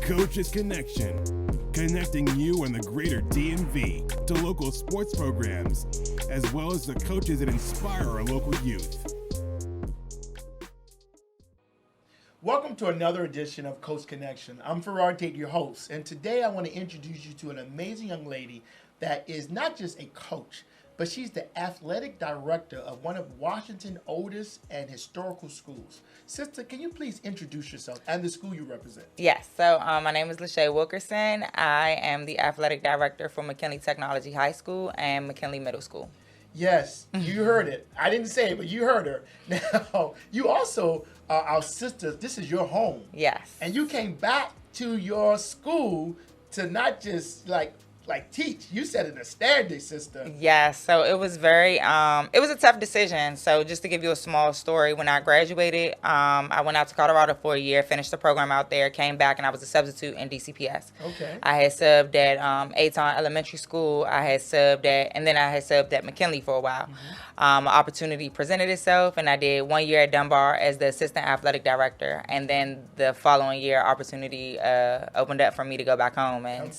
Coaches Connection, connecting you and the greater DMV to local sports programs, as well as the coaches that inspire our local youth. Welcome to another edition of Coach Connection. I'm Farrar Tate, your host, and today I want to introduce you to an amazing young lady that is not just a coach, but she's the athletic director of one of Washington's oldest and historical schools. Sister, can you please introduce yourself and the school you represent? Yes, so my name is LaShay Wilkerson. I am the athletic director for McKinley Technology High School and McKinley Middle School. Yes, you heard it. I didn't say it, but you heard her. Now, you also are our sister. This is your home. Yes. And you came back to your school to not just like teach. You set an standard, sister. Yes, so it was it was a tough decision. So just to give you a small story, when I graduated, I went out to Colorado for a year, finished the program out there, came back, and I was a substitute in DCPS. Okay. I had subbed at Aton Elementary School. I had subbed at McKinley for a while. Mm-hmm. An opportunity presented itself, and I did 1 year at Dunbar as the assistant athletic director. And then the following year, opportunity opened up for me to go back home. And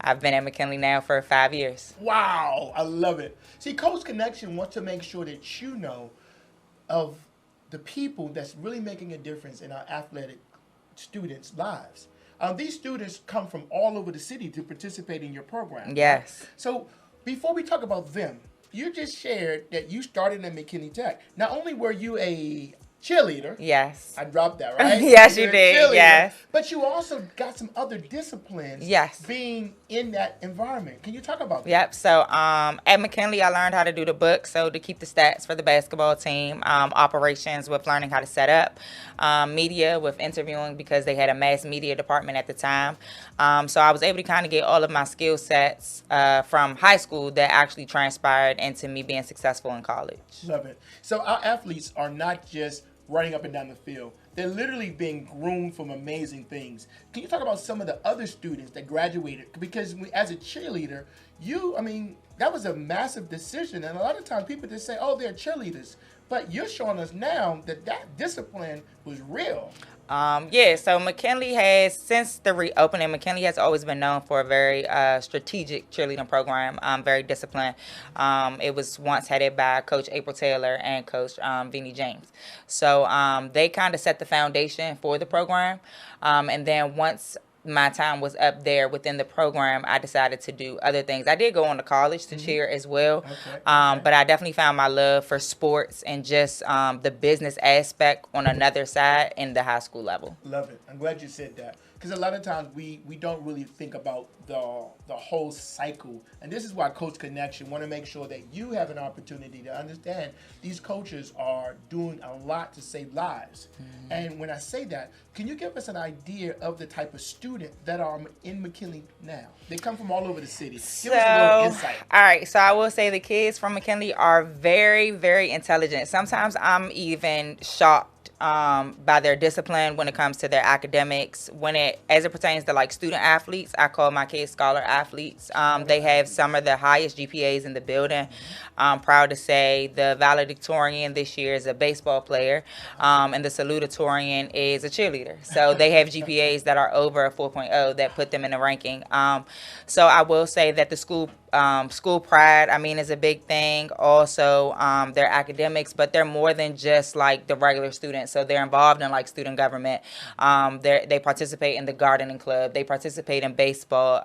I've been at McKinley now for 5 years. Wow, I love it. See, Coach Connection wants to make sure that you know of the people that's really making a difference in our athletic students' lives. These students come from all over the city to participate in your program. Yes. Right? So before we talk about them, you just shared that you started at McKinley Tech. Not only were you a cheerleader. Yes. I dropped that, right? Yes, you did. Yes. But you also got some other disciplines. Yes. Being in that environment. Can you talk about that? Yep. So at McKinley, I learned how to do the book. So to keep the stats for the basketball team, operations with learning how to set up, media with interviewing because they had a mass media department at the time. So I was able to kind of get all of my skill sets from high school that actually transpired into me being successful in college. Love it. So our athletes are not just running up and down the field. They're literally being groomed from amazing things. Can you talk about some of the other students that graduated? Because as a cheerleader, that was a massive decision. And a lot of times people just say, oh, they're cheerleaders. But you're showing us now that discipline was real. So McKinley has, since the reopening, McKinley has always been known for a very strategic cheerleading program, very disciplined. It was once headed by Coach April Taylor and Coach Vinnie James. So they kind of set the foundation for the program. And then once my time was up there within the program, I decided to do other things. I did go on to college to cheer as well, okay. But I definitely found my love for sports and just the business aspect on another side in the high school level. Love it. I'm glad you said that. Because a lot of times we don't really think about the whole cycle. And this is why Coach Connection want to make sure that you have an opportunity to understand these coaches are doing a lot to save lives. Mm-hmm. And when I say that, can you give us an idea of the type of student that are in McKinley now? They come from all over the city. Give us a little insight. All right. So I will say the kids from McKinley are very, very intelligent. Sometimes I'm even shocked by their discipline when it comes to their academics. As it pertains to like student athletes, I call my kids scholar athletes. They have some of the highest GPAs in the building. I'm proud to say the valedictorian this year is a baseball player, and the salutatorian is a cheerleader. So they have GPAs that are over a 4.0 that put them in the ranking. So I will say that the school pride, is a big thing. Also, their academics, but they're more than just like the regular students. So they're involved in like student government. They participate in the gardening club. They participate in baseball.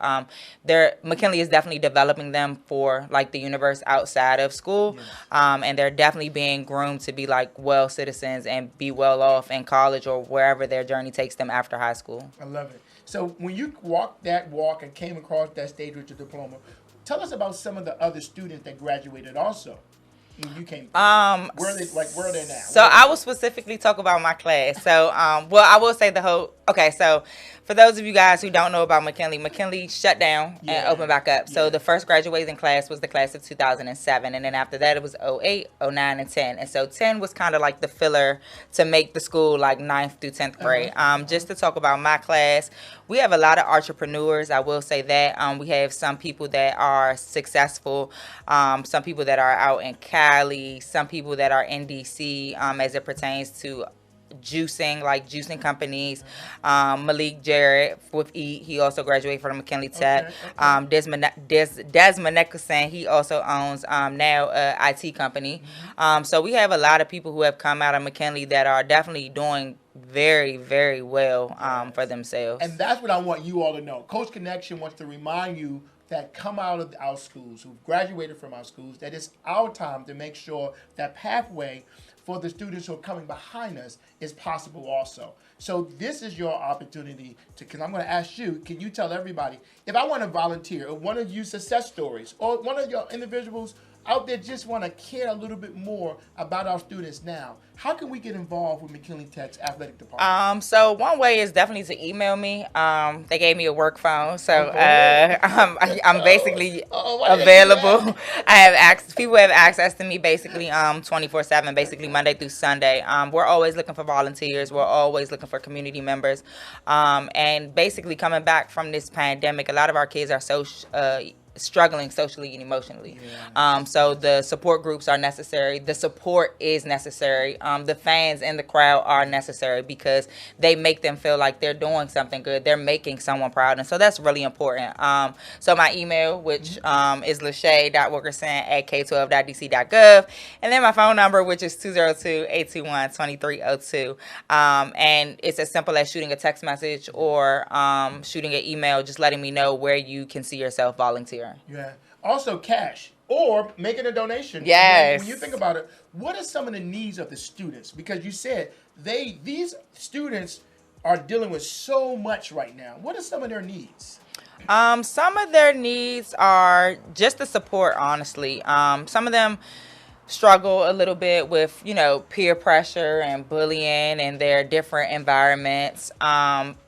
McKinley is definitely developing them for like the universe outside of school. Yes. And they're definitely being groomed to be like well citizens and be well off in college or wherever their journey takes them after high school. I love it. So when you walked that walk and came across that stage with your diploma, tell us about some of the other students that graduated also. You came. Where are they now? So I will specifically talk about my class. So, I will say okay, so for those of you guys who don't know about McKinley shut down and opened back up. So the first graduating class was the class of 2007. And then after that, it was 08, 09, and 10. And so 10 was kind of like the filler to make the school like 9th through 10th grade. Just to talk about my class, we have a lot of entrepreneurs. I will say that. We have some people that are successful, some people that are out in Cali, some people that are in DC as it pertains to juicing companies. Malik Jarrett with Eat, he also graduated from McKinley Tech. Desmond Nicholson, he also owns now a IT company. So we have a lot of people who have come out of McKinley that are definitely doing very, very well for themselves. And that's what I want you all to know. Coach Connection wants to remind you that come out of our schools, who've graduated from our schools, that it's our time to make sure that pathway for the students who are coming behind us is possible also. So this is your opportunity to, because I'm going to ask you, can you tell everybody, if I want to volunteer, or one of you success stories, or one of your individuals out there just want to care a little bit more about our students now, how can we get involved with McKinley Tech's athletic department? So one way is definitely to email me. They gave me a work phone, so I'm basically available. People have access to me basically 24/7, basically Monday through Sunday. We're always looking for volunteers. We're always looking for community members. And basically coming back from this pandemic, a lot of our kids are struggling socially and emotionally. So the support groups are necessary. The support is necessary. The fans in the crowd are necessary because they make them feel like they're doing something good. They're making someone proud. And so that's really important. So my email, which is LaShay.Wilkerson@k12.dc.gov. And then my phone number, which is 202-821-2302. And it's as simple as shooting a text message or shooting an email, just letting me know where you can see yourself volunteering. Yeah. Also cash or making a donation. Yes. When you think about it, what are some of the needs of the students? Because you said these students are dealing with so much right now. What are some of their needs? Some of their needs are just the support, honestly. Some of them struggle a little bit with, peer pressure and bullying in their different environments.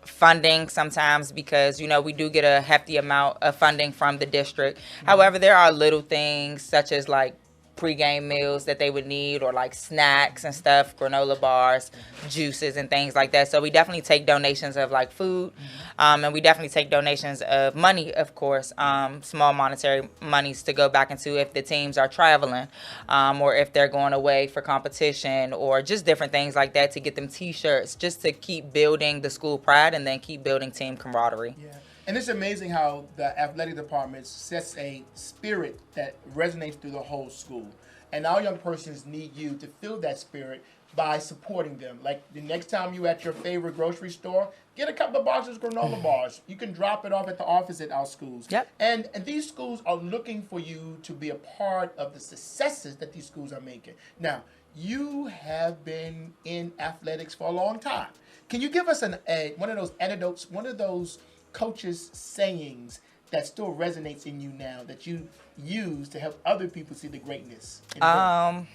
Funding sometimes because, we do get a hefty amount of funding from the district. However, there are little things such as like pregame meals that they would need or like snacks and stuff, granola bars, juices and things like that. So we definitely take donations of like food and we definitely take donations of money, of course, small monetary monies to go back into if the teams are traveling or if they're going away for competition or just different things like that to get them t-shirts just to keep building the school pride and then keep building team camaraderie. Yeah. And it's amazing how the athletic department sets a spirit that resonates through the whole school. And our young persons need you to feel that spirit by supporting them. Like the next time you at your favorite grocery store, get a couple of boxes of granola bars. You can drop it off at the office at our schools. Yep. And these schools are looking for you to be a part of the successes that these schools are making. Now, you have been in athletics for a long time. Can you give us one of those anecdotes, one of those coaches' sayings that still resonates in you now that you use to help other people see the greatness in them?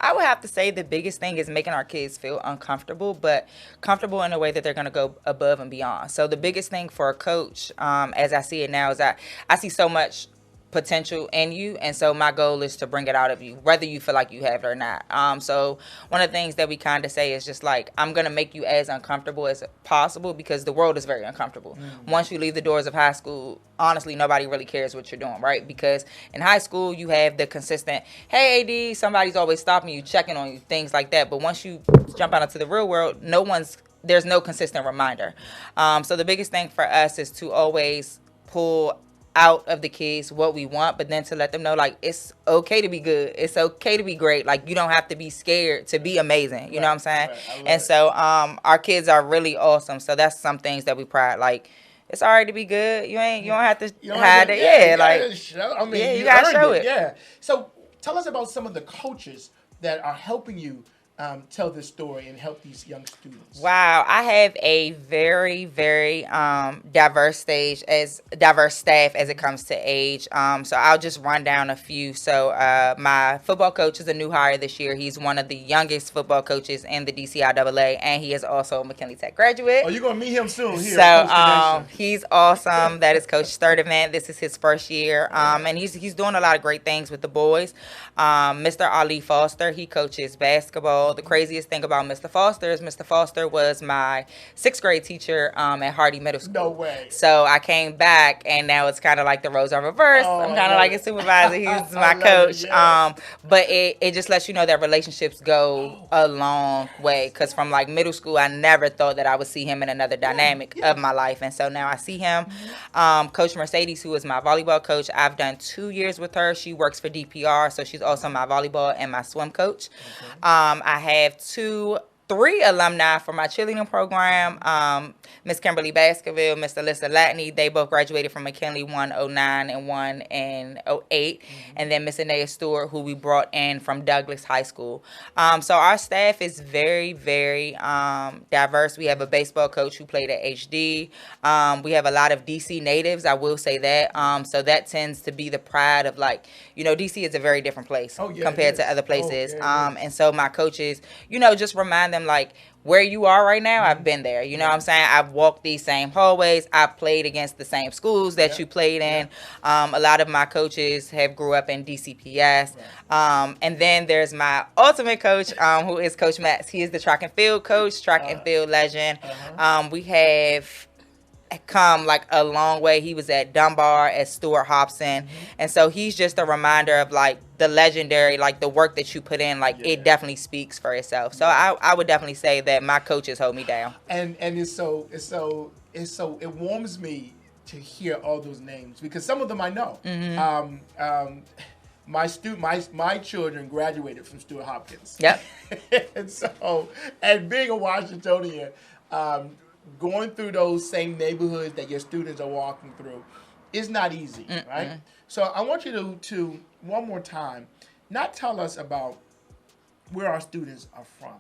I would have to say the biggest thing is making our kids feel uncomfortable, but comfortable in a way that they're going to go above and beyond. So the biggest thing for a coach, as I see it now, is that I see so much potential in you, and so my goal is to bring it out of you, whether you feel like you have it or not. So one of the things that we kind of say is just like, I'm gonna make you as uncomfortable as possible because the world is very uncomfortable. Once you leave the doors of high school, honestly, nobody really cares what you're doing, right? Because in high school, you have the consistent, hey AD, somebody's always stopping you, checking on you, things like that. But once you jump out into the real world, there's no consistent reminder. So the biggest thing for us is to always pull out of the kids what we want, but then to let them know like it's okay to be good, it's okay to be great, like you don't have to be scared to be amazing, you know what I'm saying? And so our kids are really awesome, so that's some things that we pride, like it's all right to be good, you don't have to hide it. You gotta show it. Yeah. So tell us about some of the coaches that are helping you tell this story and help these young students. Wow, I have a very, very diverse staff as it comes to age. So I'll just run down a few. So my football coach is a new hire this year. He's one of the youngest football coaches in the DCIAA, and he is also a McKinley Tech graduate. Oh, you're gonna meet him soon here. So he's awesome. That is Coach's third event. This is his first year, and he's doing a lot of great things with the boys. Mr. Ali Foster, he coaches basketball, volleyball. The craziest thing about Mr. Foster is Mr. Foster was my 6th grade teacher at Hardy Middle School. No way. So I came back, and now it's kind of like the roles are reversed. Oh, I'm kind of like a supervisor. He's my coach. But it just lets you know that relationships go a long way. Because from like middle school, I never thought that I would see him in another dynamic of my life. And so now I see him. Coach Mercedes, who is my volleyball coach, I've done 2 years with her. She works for DPR, so she's also my volleyball and my swim coach. Okay. I have 3 alumni from my cheerleading program. Miss Kimberly Baskerville, Miss Alyssa Latney, they both graduated from McKinley, one 09 and one in 08. And then Miss Anaya Stewart, who we brought in from Douglas High School. So our staff is very, very diverse. We have a baseball coach who played at HD. We have a lot of DC natives, I will say that. So that tends to be the pride of, like, DC is a very different place compared to other places. And so my coaches, just remind them, like, where you are right now, I've been there. You know what I'm saying? I've walked these same hallways. I've played against the same schools that you played in. A lot of my coaches have grew up in DCPS. And then there's my ultimate coach, who is Coach Max. He is the track and field coach, track and field legend. We have come like a long way. He was at Dunbar, at Stuart Hobson. And so he's just a reminder of, like, the legendary, like, the work that you put in, like, it definitely speaks for itself. So I would definitely say that my coaches hold me down. And it warms me to hear all those names, because some of them I know. My children graduated from Stuart Hopkins. Yep. and being a Washingtonian, going through those same neighborhoods that your students are walking through is not easy, right? So I want you to one more time, not tell us about where our students are from.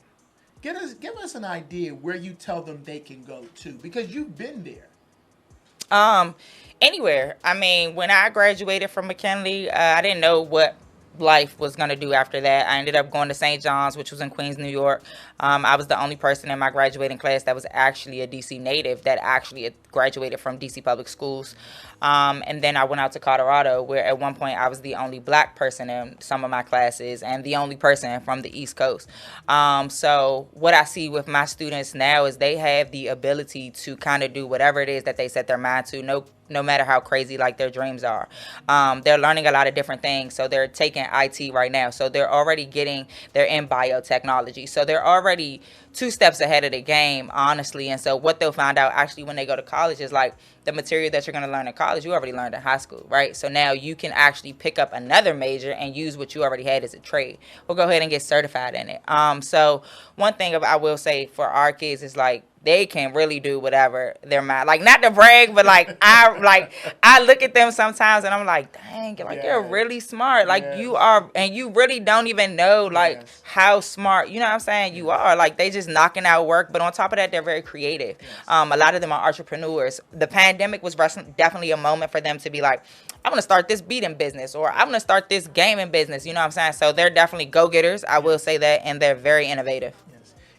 Give us an idea where you tell them they can go to, because you've been there. Anywhere. I mean, when I graduated from McKinley, I didn't know what life was going to do after that. I ended up going to St. John's, which was in Queens, New York. I was the only person in my graduating class that was actually a DC native that actually had graduated from DC public schools. And then I went out to Colorado, where at one point I was the only black person in some of my classes and the only person from the East Coast. So what I see with my students now is they have the ability to kind of do whatever it is that they set their mind to, no matter how crazy, like, their dreams are. They're learning a lot of different things. So they're taking IT right now. So they're in biotechnology. So they're already 2 steps ahead of the game, honestly. And so what they'll find out actually when they go to college is, like, the material that you're going to learn in college, you already learned in high school, right? So now you can actually pick up another major and use what you already had as a trade, or go ahead and get certified in it. So one thing I will say for our kids is, like, they can really do whatever their mind, like, not to brag, but I look at them sometimes and I'm like, dang, like, you're really smart. Like, you are, and you really don't even know, like, how smart, you know what I'm saying, you are. Like, they just knocking out work, but on top of that, they're very creative. A lot of them are entrepreneurs. The pandemic was definitely a moment for them to be like, I'm going to start this beating business, or I'm going to start this gaming business, you know what I'm saying? So they're definitely go-getters, I will say that, and they're very innovative.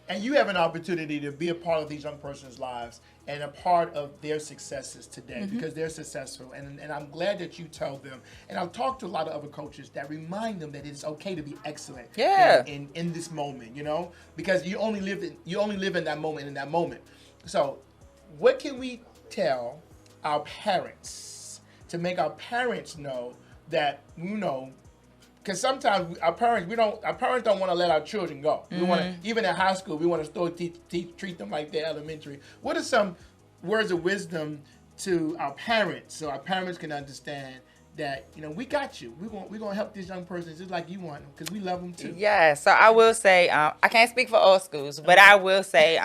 And you have an opportunity to be a part of these young person's lives and a part of their successes today, because they're successful. And I'm glad that you tell them. And I've talked to a lot of other coaches that remind them that it's okay to be excellent in this moment, because you only live in that moment, So what can we tell our parents to make our parents know that, because sometimes our parents don't want to let our children go. We want to, even in high school, we want to still treat them like they're elementary. What are some words of wisdom to our parents, so our parents can understand that, we got you. We're gonna help these young persons just like you want them, because we love them too. Yeah. So I will say, I can't speak for all schools, but I will say,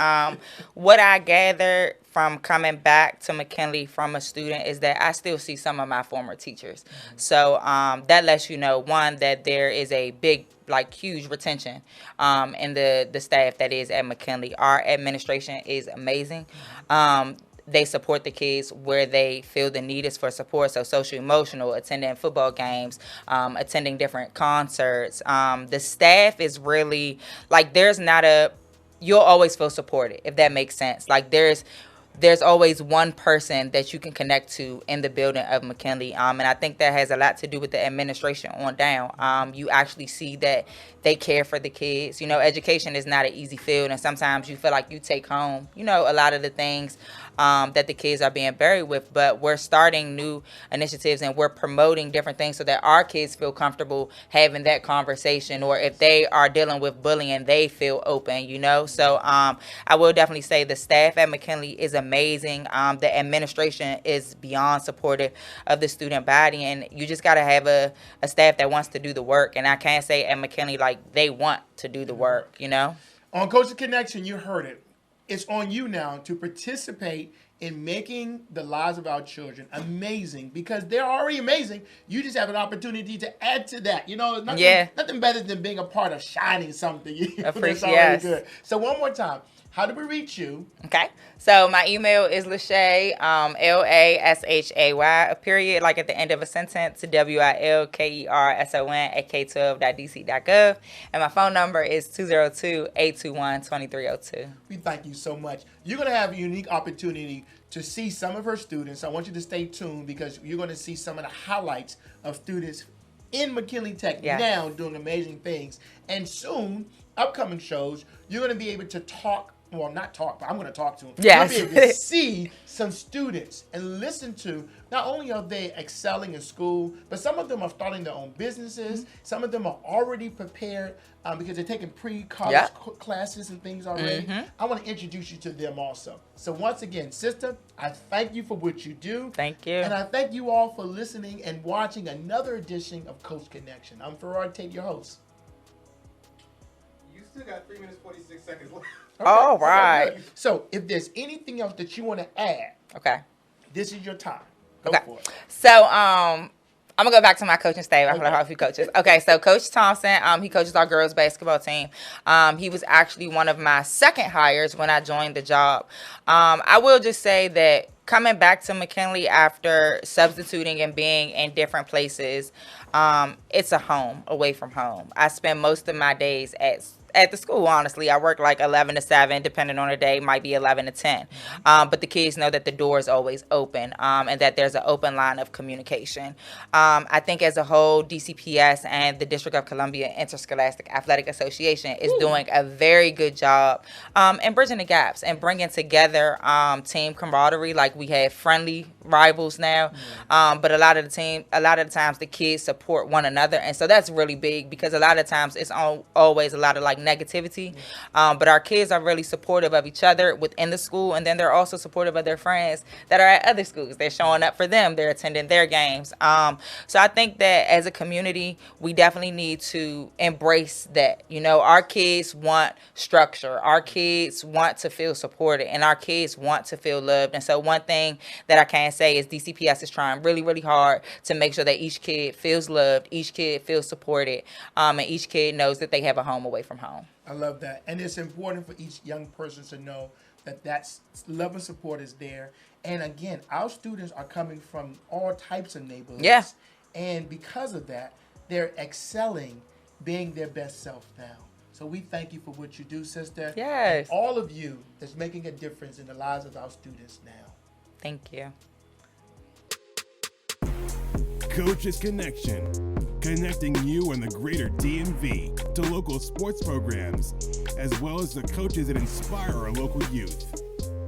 what I gathered from coming back to McKinley from a student is that I still see some of my former teachers. So that lets you know, one, that there is a big, like, huge retention in the staff that is at McKinley. Our administration is amazing. They support the kids where they feel the need is for support. So social emotional, attending football games, attending different concerts. The staff is really, like, you'll always feel supported, if that makes sense. Like, there's always one person that you can connect to in the building of McKinley. And I think that has a lot to do with the administration on down. You actually see that they care for the kids. Education is not an easy field, and sometimes you feel like you take home, a lot of the things that the kids are being buried with. But we're starting new initiatives and we're promoting different things so that our kids feel comfortable having that conversation, or if they are dealing with bullying, they feel open, So I will definitely say the staff at McKinley is amazing. The administration is beyond supportive of the student body, and you just got to have a staff that wants to do the work. And I can't say at McKinley, like, they want to do the work, On Coach's Connection, you heard it. It's on you now to participate in making the lives of our children amazing, because they're already amazing. You just have an opportunity to add to that. Nothing better than being a part of shining something. That's already good. So one more time, how do we reach you? Okay. So my email is LaShay, LASHAY, period, like at the end of a sentence, WILKERSON at k12.dc.gov. And my phone number is 202-821-2302. We thank you so much. You're going to have a unique opportunity to see some of her students. I want you to stay tuned, because you're going to see some of the highlights of students in McKinley Tech now doing amazing things. And soon, upcoming shows, you're going to be able to talk. Well, not talk, but I'm going to talk to them. Yes. You'll be able to see some students and listen to, not only are they excelling in school, but some of them are starting their own businesses. Mm-hmm. Some of them are already prepared because they're taking pre-college classes and things already. Mm-hmm. I want to introduce you to them also. So once again, sister, I thank you for what you do. Thank you. And I thank you all for listening and watching another edition of Coach Connection. I'm Farrar Tate, your host. You still got 3 minutes, 46 seconds left. Okay. All right. Okay, so if there's anything else that you want to add, this is your time. Go for it. So I'm gonna go back to my coaching staff. I have a few coaches. Okay, so Coach Thompson, he coaches our girls basketball team. He was actually one of my second hires when I joined the job. I will just say that coming back to McKinley after substituting and being in different places, it's a home away from home. I spend most of my days at the school, honestly. I work like 11 to 7, depending on the day, might be 11 to 10. But the kids know that the door is always open, and that there's an open line of communication. I think as a whole, DCPS and the District of Columbia Interscholastic Athletic Association is doing a very good job in bridging the gaps and bringing together team camaraderie. Like, we have friendly rivals now, but a lot of the times the kids support one another, and so that's really big, because a lot of times it's always a lot of like negativity, but our kids are really supportive of each other within the school, and then they're also supportive of their friends that are at other schools. They're showing up for them, they're attending their games. So I think that as a community, we definitely need to embrace that. Our kids want structure, our kids want to feel supported, and our kids want to feel loved. And so one thing that I can say is DCPS is trying really, really hard to make sure that each kid feels loved, each kid feels supported, and each kid knows that they have a home away from home. I love that. And it's important for each young person to know that that's love and support is there. And again, our students are coming from all types of neighborhoods. Yeah. And because of that, they're excelling, being their best self now. So we thank you for what you do, sister. Yes. And all of you that's making a difference in the lives of our students now. Thank you. Coach's Connection, connecting you and the greater DMV to local sports programs, as well as the coaches that inspire our local youth.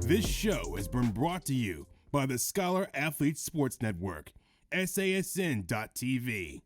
This show has been brought to you by the Scholar Athlete Sports Network, SASN.TV.